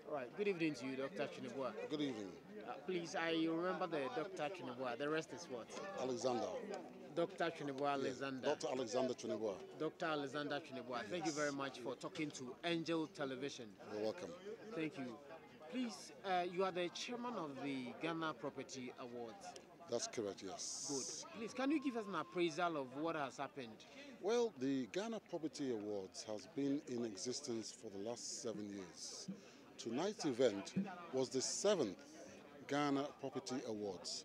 All right. Good evening to you, Dr. Tweneboa. Good evening, Please, I remember the Dr. Tweneboa. The rest is what? Alexander. Dr. Tweneboa Yeah, Alexander. Dr. Alexander Tweneboa. Dr. Alexander Tweneboa. Thank you very much for talking to Angel Television. You're welcome. Thank you. Please, you are the chairman of the Ghana Property Awards. That's correct, Good. yes. Please, can you give us an appraisal of what has happened? Well, the Ghana Property Awards has been in existence for the last 7 years. Tonight's event was the 7th Ghana Property Awards,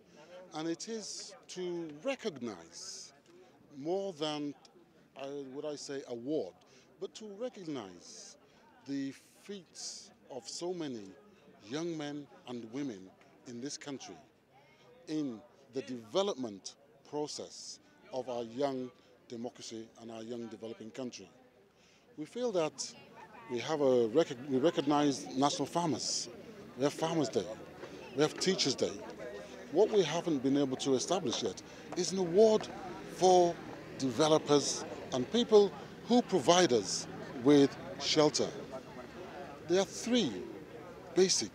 and it is to recognize more than, would I say, award, but to recognize the feats of so many young men and women in this country in the development process of our young democracy and our young developing country. We feel that we recognize national farmers. We have Farmers Day. We have Teachers Day. What we haven't been able to establish yet is an award for developers and people who provide us with shelter. There are three basic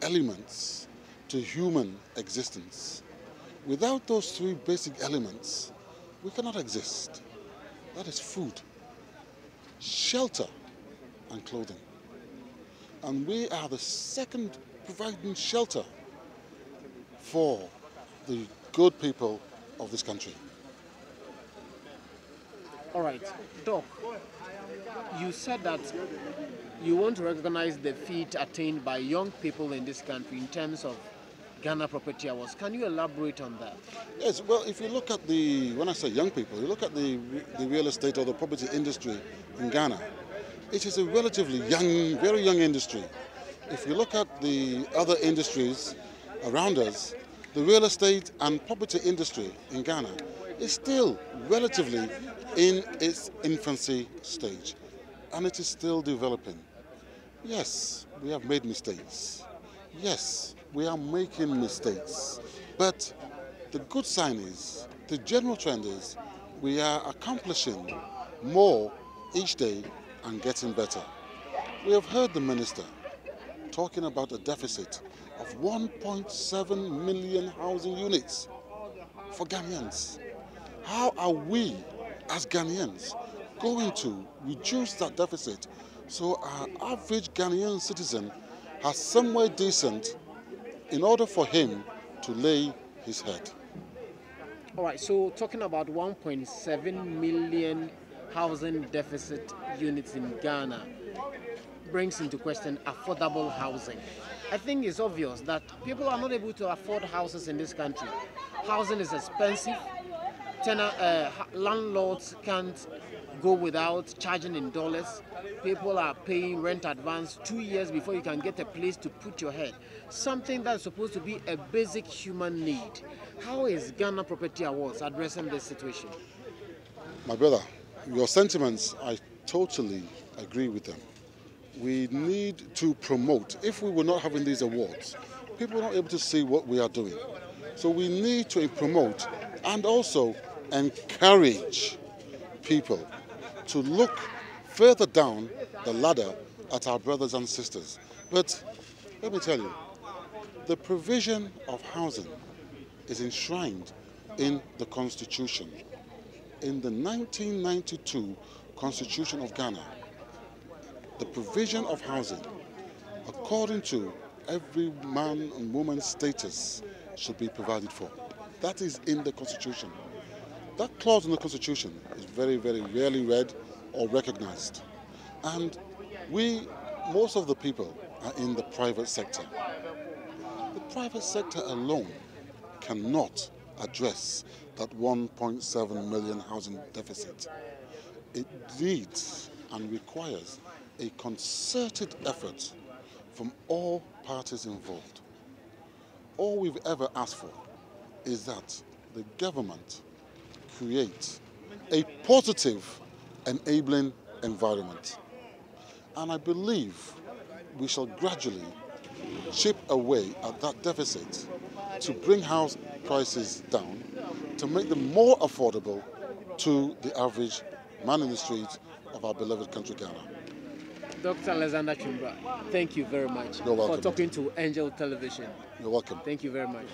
elements to human existence. Without those three basic elements, we cannot exist. That is food, shelter, and clothing. And we are the second providing shelter for the good people of this country. All right. Doc, you said that you want to recognize the feat attained by young people in this country in terms of Ghana Property Awards. Can you elaborate on that? Yes, well, if you look at when I say young people, you look at the real estate or the property industry in Ghana, it is a relatively young, very young industry. If you look at the other industries around us, the real estate and property industry in Ghana is still relatively in its infancy stage, and it is still developing. Yes, we have made mistakes. Yes, we are making mistakes. But the good sign is, the general trend is, we are accomplishing more each day and getting better. We have heard the minister talking about a deficit of 1.7 million housing units for Ghanaians. How are we, as Ghanaians, going to reduce that deficit so our average Ghanaian citizen has somewhere decent in order for him to lay his head? All right, so talking about 1.7 million housing deficit units in Ghana brings into question affordable housing. I think it's obvious that people are not able to afford houses in this country. Housing is expensive. Landlords can't go without charging in dollars. People are paying rent advance 2 years before you can get a place to put your head. Something that's supposed to be a basic human need. How is Ghana Property Awards addressing this situation? My brother, your sentiments, I totally agree with them. We need to promote. If we were not having these awards, people are not able to see what we are doing. So we need to promote and also encourage people to look further down the ladder at our brothers and sisters. But let me tell you, the provision of housing is enshrined in the Constitution. In the 1992 Constitution of Ghana, the provision of housing, according to every man and woman's status, should be provided for. That is in the Constitution. That clause in the Constitution is very, very rarely read or recognized. And most of the people are in the private sector. The private sector alone cannot address that 1.7 million housing deficit. It needs and requires a concerted effort from all parties involved. All we've ever asked for is that the government create a positive, enabling environment. And I believe we shall gradually chip away at that deficit to bring house prices down, to make them more affordable to the average man in the streets of our beloved country, Ghana. Dr. Alexander Chimbra, thank you very much You're welcome. for talking to Angel Television. You're welcome. Thank you very much.